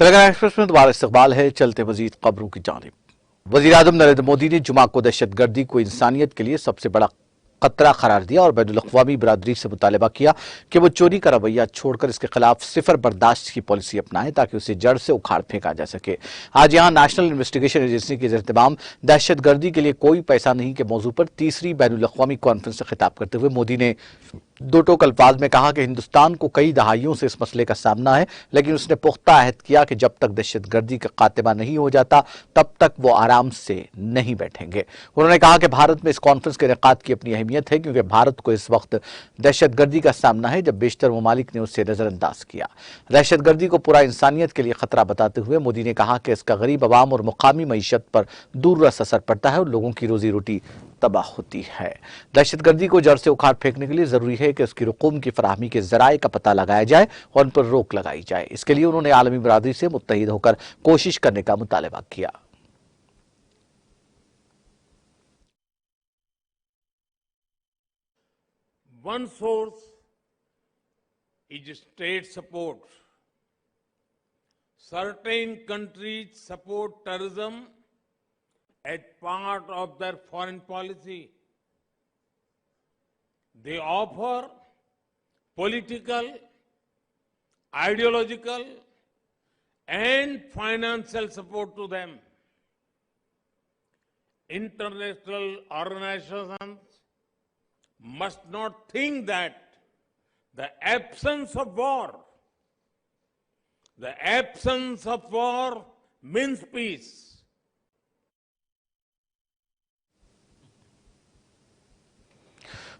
Telangana express में दोबारा इस्तकबाल है। चलते मजीद खबरों की जानिब। वजीर आजम नरेंद्र मोदी ने जुमा को दहशतगर्दी को इंसानियत के लिए सबसे बड़ा खतरा करार दिया और बैनुल-अक़वामी बिरादरी से मुतालबा किया कि वो चोरी का रवैया छोड़कर इसके खिलाफ सिफर बर्दाश्त की पॉलिसी अपनाएं ताकि उसे जड़ से उखाड़ फेंका जा सके। आज यहां नेशनल इन्वेस्टिगेशन एजेंसी के इहतमाम दहशतगर्दी के लिए कोई पैसा नहीं के मौजू पर तीसरी बैनुल-अक़वामी कॉन्फ्रेंस से खिताब करते हुए मोदी ने दो टोक अल्फाज में कहा कि हिंदुस्तान को कई दहाइयों से इस मसले का सामना है, लेकिन उसने पुख्ता अहद किया कि जब तक दहशतगर्दी का खात्मा नहीं हो जाता तब तक वो आराम से नहीं बैठेंगे। उन्होंने कहा कि भारत में इस कॉन्फ्रेंस के इनेकाद की अपनी अहमियत है, क्योंकि भारत को इस वक्त दहशतगर्दी का सामना है जब बेशतर ममालिक ने उससे नजरअंदाज किया। दहशतगर्दी को पूरा इंसानियत के लिए खतरा बताते हुए मोदी ने कहा कि इसका गरीब अवाम और मुकामी मईशत पर दूररस असर पड़ता है और लोगों की रोजी रोटी तबाह होती है। दहशतगर्दी को जड़ से उखाड़ फेंकने के लिए जरूरी है कि उसकी रकूम की फराहमी के जराये का पता लगाया जाए और उन पर रोक लगाई जाए। इसके लिए उन्होंने आलमी बिरादरी से मुत्तहिद होकर कोशिश करने का मुतालबा किया। One source is state support. Certain countries support terrorism as part of their foreign policy. They offer political, ideological, and financial support to them. International organizations must not think that the absence of war means peace.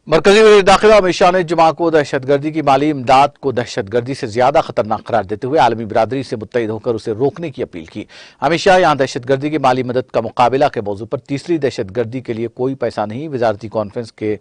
मरकजी वज़ीर दाखिला अमित शाह ने जुमा को दहशतगर्दी की माली इमदाद को दहशतगर्दी से ज्यादा खतरनाक करार देते हुए आलमी बिरादरी से मुत्तहिद होकर उसे रोकने की अपील की। अमित शाह यहां दहशतगर्दी की माली मदद का मुकाबला के मौजू पर तीसरी दहशतगर्दी के लिए कोई पैसा नहीं वजारती कॉन्फ्रेंस के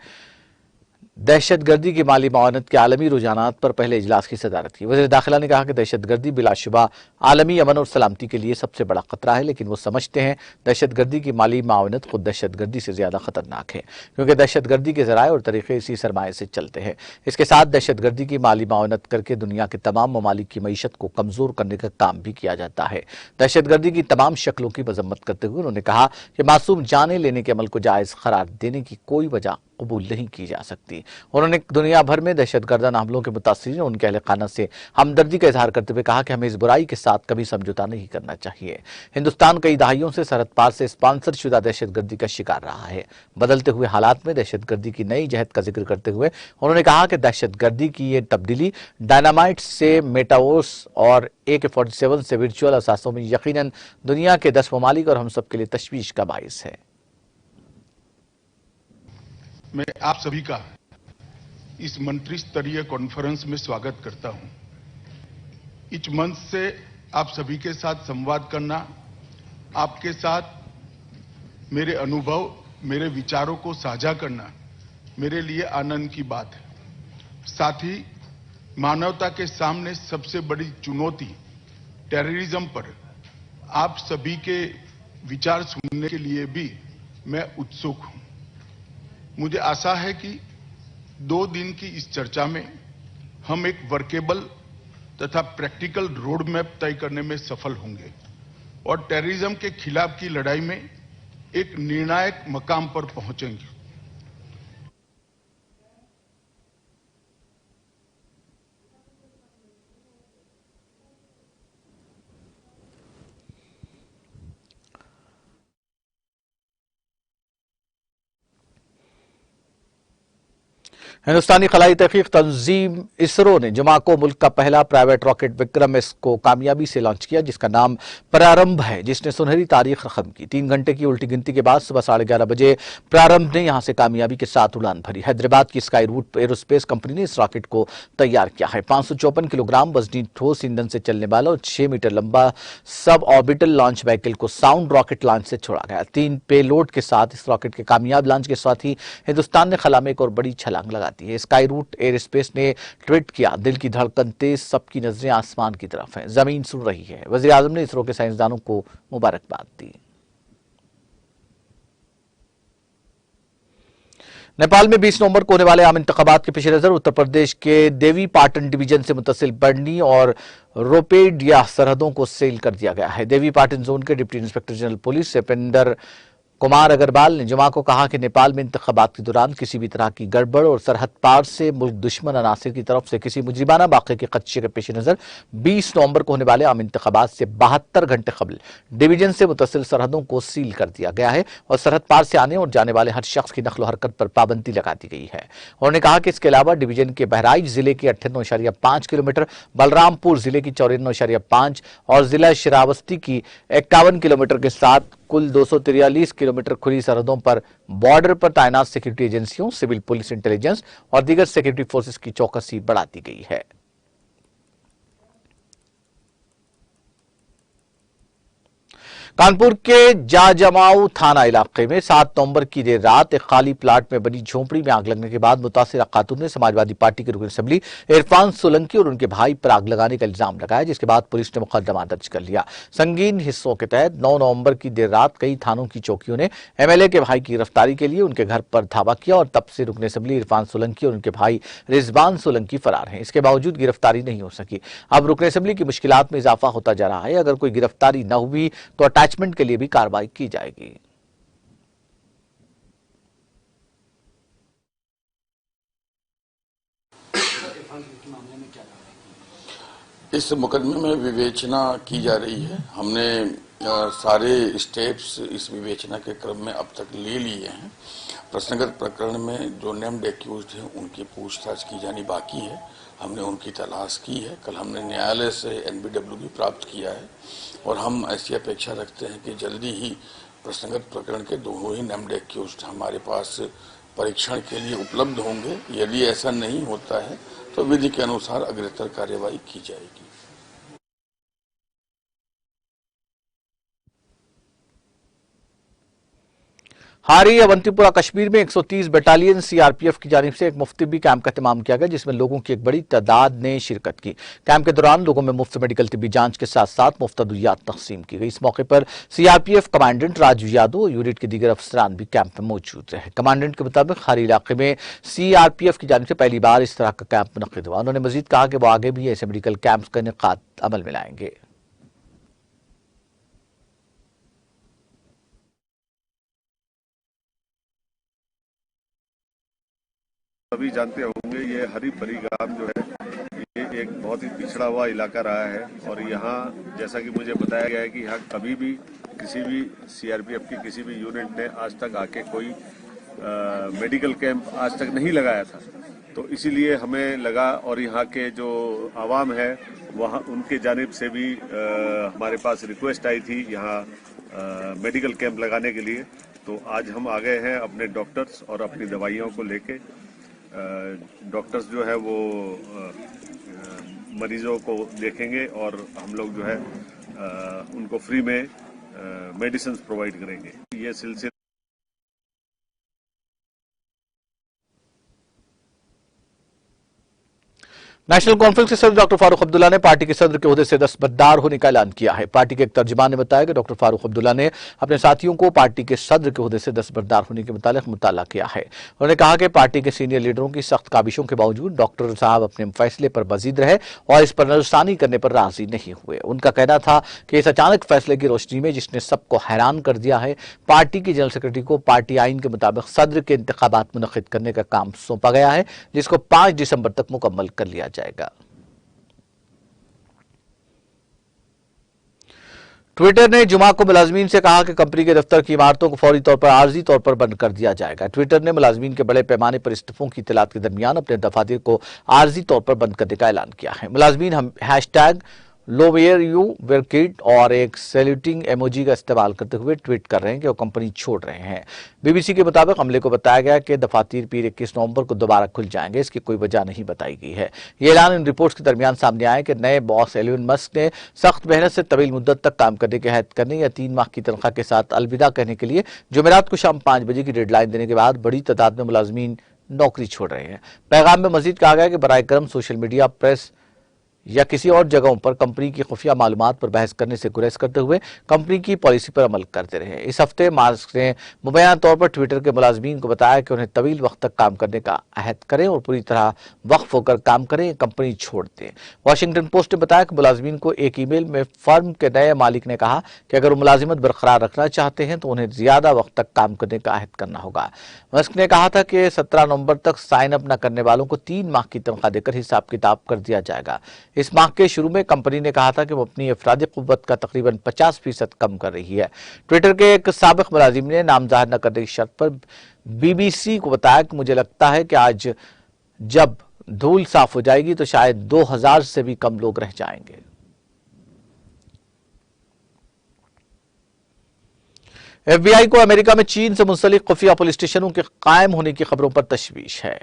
दहशतगर्दी की माली मुआवनत के आलमी रुझानात पर पहले इजलास की सदारत की। वज़ीर दाखिला ने कहा कि दहशतगर्दी बिलाशुबा आलमी अमन और सलामती के लिए सबसे बड़ा खतरा है, लेकिन वो समझते हैं दहशतगर्दी की माली मुआवनत खुद दहशतगर्दी से ज्यादा खतरनाक है, क्योंकि दहशतगर्दी के जराये और तरीके इसी सरमाए से चलते हैं। इसके साथ दहशतगर्दी की माली मुआवनत करके दुनिया के तमाम ममालिक की मईशत को कमजोर करने का काम भी किया जाता है। दहशतगर्दी की तमाम शक्लों की मजम्मत करते हुए उन्होंने कहा कि मासूम जाने लेने के अमल को जायज करार देने की कोई वजह कबूल नहीं की जा सकती। उन्होंने दुनिया भर में दहशतगर्दाना हमलों के मुतासिरीन और उनके अहले खाना से हमदर्दी का इजहार करते हुए कहा कि हमें इस बुराई के साथ कभी समझौता नहीं करना चाहिए। हिंदुस्तान कई दहाइयों से सरहद पार से स्पॉन्सर शुदा दहशतगर्दी का शिकार रहा है। बदलते हुए हालात में दहशतगर्दी की नई जहद का जिक्र करते हुए उन्होंने कहा कि दहशतगर्दी की ये तब्दीली डायनामाइट से मेटावर्स और AK-47 से वर्चुअल असासों में यकीनन दुनिया के 10 ममालिक और हम सब के लिए तशवीश का बाइस है। मैं आप सभी का इस मंत्री स्तरीय कॉन्फ्रेंस में स्वागत करता हूं। इस मंच से आप सभी के साथ संवाद करना, आपके साथ मेरे अनुभव, मेरे विचारों को साझा करना मेरे लिए आनंद की बात है। साथ ही मानवता के सामने सबसे बड़ी चुनौती टेररिज्म पर आप सभी के विचार सुनने के लिए भी मैं उत्सुक हूं। मुझे आशा है कि 2 दिन की इस चर्चा में हम एक वर्केबल तथा प्रैक्टिकल रोड मैप तय करने में सफल होंगे और टेररिज्म के खिलाफ की लड़ाई में एक निर्णायक मकाम पर पहुंचेंगे। हिंदुस्तानी खलाई तहकीक तंजीम इसरो ने जुमा को मुल्क का पहला प्राइवेट रॉकेट विक्रम एस को कामयाबी से लॉन्च किया, जिसका नाम प्रारंभ है, जिसने सुनहरी तारीख रकम की। 3 घंटे की उल्टी गिनती के बाद सुबह 11:30 बजे प्रारंभ ने यहां से कामयाबी के साथ उड़ान भरी। हैदराबाद की स्काई रूट एरोस्पेस कंपनी ने इस रॉकेट को तैयार किया है। 554 किलोग्राम वजनी ठोस ईंधन से चलने वाला और 6 मीटर लंबा सब ऑर्बिटल लॉन्च व्हीकल को साउंड रॉकेट लॉन्च से छोड़ा गया। 3 पेलोड के साथ इस रॉकेट के कामयाब लॉन्च के साथ ही हिंदुस्तान ने खला में एक और बड़ी छलांग लगा दी है। स्काई रूट एयर स्पेस ने ट्वीट किया, दिल की धड़कन तेज, सबकी नजरें आसमान की तरफ हैं, जमीन सुन रही है। वजीर आजम ने इसरो के साइंसदानों को मुबारकबाद दी। नेपाल में 20 नवंबर को होने वाले आम इंतखाबात के पेश नजर उत्तर प्रदेश के देवी पाटन डिवीजन से मुत्तसिल बढ़नी और रोपेडिया सरहदों को सील कर दिया गया है। देवी पाटन जोन के डिप्टी इंस्पेक्टर जनरल पुलिस सेपेंडर कुमार अग्रवाल ने जुमा को कहा कि नेपाल में इंतखाबात के दौरान किसी भी तरह की गड़बड़ और सरहद पार से मुल्क दुश्मन अनासिर की तरफ से किसी मुजरिमाना वाक़े के खदशे के पेश नजर 20 नवंबर को होने वाले आम इंतखाबात से 72 घंटे कबल डिवीजन से मुत्तसिल सरहदों को सील कर दिया गया है और सरहद पार से आने और जाने वाले हर शख्स की नकलो हरकत पर पाबंदी लगा दी गई है। उन्होंने कहा कि इसके अलावा डिवीजन के बहराइच जिले के 58.5 किलोमीटर, बलरामपुर जिले की 54.5 और जिला श्रावस्ती की 51 किलोमीटर के साथ कुल 243 किलोमीटर खुली सरहदों पर बॉर्डर पर तैनात सिक्योरिटी एजेंसियों, सिविल पुलिस, इंटेलिजेंस और दीगर सिक्योरिटी फोर्सेस की चौकसी बढ़ा दी गई है। कानपुर के जाजमाऊ थाना इलाके में 7 नवंबर की देर रात एक खाली प्लाट में बनी झोंपड़ी में आग लगने के बाद मुतासिरा खातून ने समाजवादी पार्टी के रुकन असेंबली इरफान सोलंकी और उनके भाई पर आग लगाने का इल्जाम लगाया, जिसके बाद पुलिस ने मुकदमा दर्ज कर लिया। संगीन हिस्सों के तहत 9 नवंबर की देर रात कई थानों की चौकियों ने एमएलए के भाई की गिरफ्तारी के लिए उनके घर पर धावा किया और तब से रुकन असेंबली इरफान सोलंकी और उनके भाई रिजवान सोलंकी फरार हैं। इसके बावजूद गिरफ्तारी नहीं हो सकी। अब रुकन असेंबली की मुश्किलात में इजाफा होता जा रहा है। अगर कोई गिरफ्तारी न हुई तो अटैचमेंट के लिए भी कार्रवाई की जाएगी। इस मुकदमे में विवेचना की जा रही है। हमने सारे स्टेप्स इस विवेचना के क्रम में अब तक ले लिए हैं। प्रश्नगत प्रकरण में जो नेम्ड एक्यूज्ड हैं उनकी पूछताछ की जानी बाकी है। हमने उनकी तलाश की है। कल हमने न्यायालय से एनबीडब्ल्यू भी प्राप्त किया है और हम ऐसी अपेक्षा रखते हैं कि जल्दी ही प्रश्नगत प्रकरण के दोनों ही नेम्ड एक्यूज्ड हमारे पास परीक्षण के लिए उपलब्ध होंगे। यदि ऐसा नहीं होता है तो विधि के अनुसार अग्रतर कार्यवाही की जाएगी। हारी अवंतीपुरा कश्मीर में 130 बटालियन सीआरपीएफ की जानिब से एक मुफ्त तिब्बी कैंप का एहतमाम किया गया, जिसमें लोगों की एक बड़ी तादाद ने शिरकत की। कैंप के दौरान लोगों में मुफ्त मेडिकल तिब्बी जांच के साथ साथ मुफ्त अद्वियात तकसीम की गई। इस मौके पर सीआरपीएफ कमांडेंट राजू यादव और यूनिट के दीगर अफसरान भी कैंप में मौजूद रहे। कमांडेंट के मुताबिक हारी इलाके में सीआरपीएफ की जानिब से पहली बार इस तरह का कैंप मुनक्किद हुआ। उन्होंने मजीद कहा कि वो आगे भी ऐसे मेडिकल कैंप का इनेकाद अमल में लाएंगे। सभी जानते होंगे ये हरी परी गांव जो है ये एक बहुत ही पिछड़ा हुआ इलाका रहा है और यहाँ जैसा कि मुझे बताया गया है कि यहाँ कभी भी किसी भी सीआरपीएफ की किसी भी यूनिट ने आज तक आके कोई मेडिकल कैंप आज तक नहीं लगाया था। तो इसीलिए हमें लगा और यहाँ के जो आवाम है वहाँ उनके जानिब से भी हमारे पास रिक्वेस्ट आई थी यहाँ मेडिकल कैंप लगाने के लिए। तो आज हम आ गए हैं अपने डॉक्टर्स और अपनी दवाइयों को लेके। डॉक्टर्स जो है वो मरीजों को देखेंगे और हम लोग जो है उनको फ्री में मेडिसिन प्रोवाइड करेंगे। ये सिलसिला नेशनल कॉन्फ्रेंस के सदर डॉक्टर फारूक अब्दुल्ला ने पार्टी के सदर के ओहदे से दस्तबरदार होने का ऐलान किया है। पार्टी के एक तर्जुमान ने बताया कि डॉक्टर फारूक अब्दुल्ला ने अपने साथियों को पार्टी के सदर के ओहदे से दस्तबरदार होने के मुतालिक मुताला किया है। उन्होंने कहा कि पार्टी के सीनियर लीडरों की सख्त काबिशों के बावजूद डॉक्टर साहब अपने फैसले पर मजीद रहे और इस पर नजरसानी करने पर राजी नहीं हुए। उनका कहना था कि इस अचानक फैसले की रोशनी में जिसने सबको हैरान कर दिया है, पार्टी की जनरल सेक्रेटरी को पार्टी आइन के मुताबिक सदर के इंतखाबात मुनक्किद करने का काम सौंपा गया है, जिसको 5 दिसंबर तक मुकम्मल कर लिया जाएगा। ट्विटर ने जुमा को मुलाजमीन से कहा कि कंपनी के दफ्तर की इमारतों को फौरी तौर पर आर्जी तौर पर बंद कर दिया जाएगा। ट्विटर ने मुलाजमीन के बड़े पैमाने पर इस्तीफों की इत्तलात के दरमियान अपने दफातर को आर्जी तौर पर बंद करने का ऐलान किया है। मुलाजमीन हम हैशटैग लो वेयर यू वेयर किड और एक सैल्यूटिंग इमोजी का इस्तेमाल करते हुए ट्वीट कर रहे हैं कि वो कंपनी छोड़ रहे हैं। बीबीसी के मुताबिक अमले को बताया गया कि दफातर पीर 21 नवंबर को दोबारा खुल जाएंगे। इसकी कोई वजह नहीं बताई गई है। ये ऐलान इन रिपोर्ट्स के दरमियान सामने आया कि नए बॉस एलोन मस्क ने सख्त मेहनत से तवील मुद्दत तक काम करने के अहद करने या 3 माह की तनख्वाह के साथ अलविदा कहने के लिए जुमेरात को शाम 5 बजे की डेडलाइन देने के बाद बड़ी तादाद में मुलाजमीन नौकरी छोड़ रहे हैं। पैगाम में मजीद कहा गया कि बराए करम सोशल मीडिया, प्रेस या किसी और जगहों पर कंपनी की खुफिया मालूमात पर बहस करने से गुरेज करते हुए कंपनी की पॉलिसी पर अमल करते रहे। इस हफ्ते मास्क ने मुबैना तौर पर ट्विटर के मुलाजमीन को बताया कि उन्हें तवील वक्त तक काम करने का अहद करें और पूरी तरह वक्फ होकर काम करें, कंपनी छोड़ दें। वॉशिंगटन पोस्ट ने बताया कि मुलाजमीन को एक ईमेल में फर्म के नए मालिक ने कहा कि अगर वो मुलाजिमत बरकरार रखना चाहते हैं तो उन्हें ज्यादा वक्त तक काम करने का अहद करना होगा। मस्क ने कहा था कि 17 नवंबर तक साइन अप न करने वालों को 3 माह की तनख्वाह देकर हिसाब किताब कर दिया जाएगा। इस माह के शुरू में कंपनी ने कहा था कि वो अपनी अफरादी कुव्वत का तकरीबन 50% कम कर रही है। ट्विटर के एक साबिक मुलाजिम ने नाम जाहिर न करने की शर्त पर BBC को बताया कि मुझे लगता है कि आज जब धूल साफ हो जाएगी तो शायद 2000 से भी कम लोग रह जाएंगे। FBI को अमेरिका में चीन से मुंसलिक खुफिया पुलिस स्टेशनों के कायम होने की खबरों पर तशवीश है।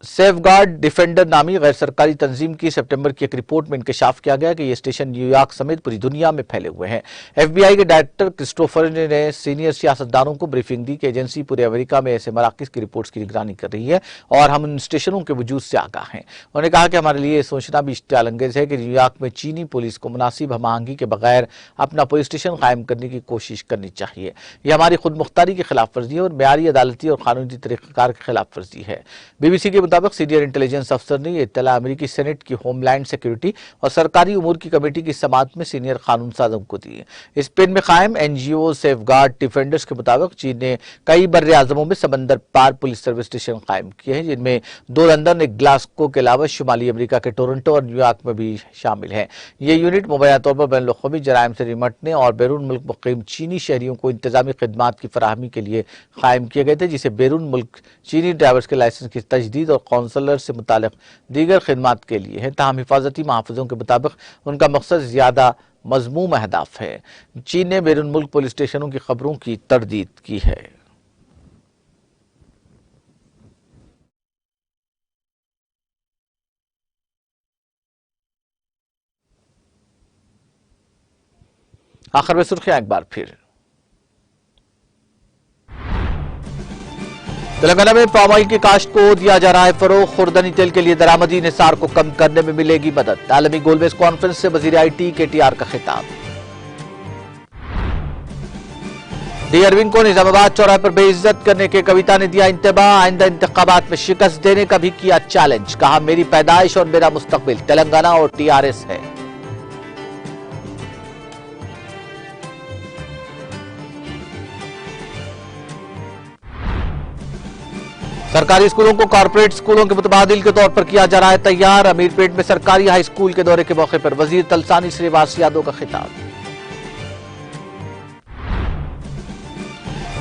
सेफगार्ड डिफेंडर नामी गैर सरकारी तंजीम की सितंबर की एक रिपोर्ट में इंकशाफ किया गया कि ये स्टेशन न्यूयॉर्क समेत पूरी दुनिया में फैले हुए हैं। FBI के डायरेक्टर क्रिस्टोफर ने सीनियर सियासतदानों को ब्रीफिंग दी कि एजेंसी पूरे अमेरिका में ऐसे मराकज की रिपोर्ट्स की निगरानी कर रही है और हम उन स्टेशनों के वजूद से आगाह हैं। उन्होंने कहा कि हमारे लिए सोचना भी इश्तियालंगेज है कि न्यूयॉर्क में चीनी पुलिस को मुनासिब हमआहंगी के बगैर अपना पुलिस स्टेशन कायम करने की कोशिश करनी चाहिए। यह हमारी खुद मुख्तारी की खिलाफ वर्जी है और मेयारी अदालती और कानूनी तरीक़ेकार की खिलाफ वर्जी है। BBC के मुताबिक सीनियर इंटेलिजेंस अफसर ने यह इत्तला अमेरिकी सेनेट की होमलैंड सिक्योरिटी और सरकारी उमूर की कमेटी की समाअत में सीनियर कानून साजों को दी। स्पेन में कायम NGO सेफगार्ड डिफेंडर्स के मुताबिक चीन ने कई बर्रे आजमों में समंदर पार पुलिस सर्विस स्टेशन कायम किए हैं, जिनमें 2 लंदन, 1 ग्लासगो के अलावा शुमाली अमेरिका के टोरंटो और न्यूयॉर्क में भी शामिल है। ये यूनिट मुबैना तौर पर बैनुल अक़वामी जराइम से निमटने और बैरून मुल्क मुक़ीम चीनी शहरियों को इंतजामी खिदमात की फराहमी के लिए कायम किए गए थे, जिसे बैरून मुल्क चीनी ड्राइवर्स के लाइसेंस की तजदीद और कौंसलर से मुतालिक दीगर खिदमात के लिए है। ताहम हिफाजती महफूजों के मुताबिक उनका मकसद ज्यादा मज़मूम अहदाफ है। चीन ने बैरून मुल्क पुलिस स्टेशनों की खबरों की तरदीद की है। आखिर में सुर्खियां एक बार फिर। तेलंगाना में पाम ऑयल की काश्त को दिया जा रहा है फरोग। खुर्दनी तेल के लिए दरामदी निसार को कम करने में मिलेगी मदद। आलमी गोलमेज कॉन्फ्रेंस से वजीर IT KTR का खिताब। डी अरविंद को निजामाबाद चौराहे पर बेइज्जत करने के कविता ने दिया इंतबाह। आइंदा इंतखाबात में शिकस्त देने का भी किया चैलेंज। कहा मेरी पैदाइश और मेरा मुस्तकबिल तेलंगाना और TRS है। सरकारी स्कूलों को कॉर्पोरेट स्कूलों के मुतबादिल के तौर पर किया जा रहा है तैयार। अमीरपेट में सरकारी हाई स्कूल के दौरे के मौके पर वजीर तलसानी श्रीवास यादव का खिताब।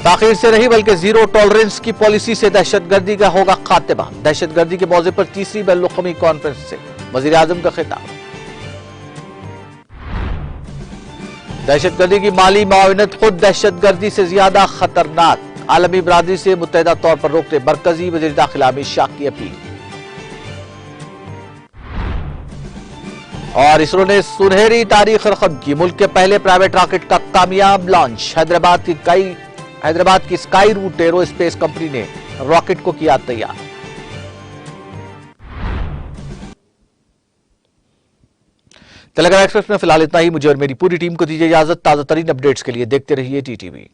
ताखीर से नहीं बल्कि जीरो टॉलरेंस की पॉलिसी से दहशतगर्दी का होगा खात्मा। दहशतगर्दी के मौजे पर तीसरी बैनुल-अक़वामी कॉन्फ्रेंस से वजीर आजम का खिताब। दहशतगर्दी की माली मुआवनत खुद दहशतगर्दी से ज्यादा खतरनाक। आलमी बरादरी से मुत्तहिदा तौर पर रोकने मरकजी वज़ीर दाखिला अमित शाह की अपील। और इसरो ने सुनहरी तारीख रकम की। मुल्क के पहले प्राइवेट रॉकेट का कामयाब लॉन्च। हैदराबाद की Skyroot Aerospace company ने रॉकेट को किया तैयार। तेलंगाना एक्सप्रेस में फिलहाल इतना ही। मुझे और मेरी पूरी टीम को दीजिए इजाजत। ताजा तरीन अपडेट्स के लिए देखते रहिए TTV।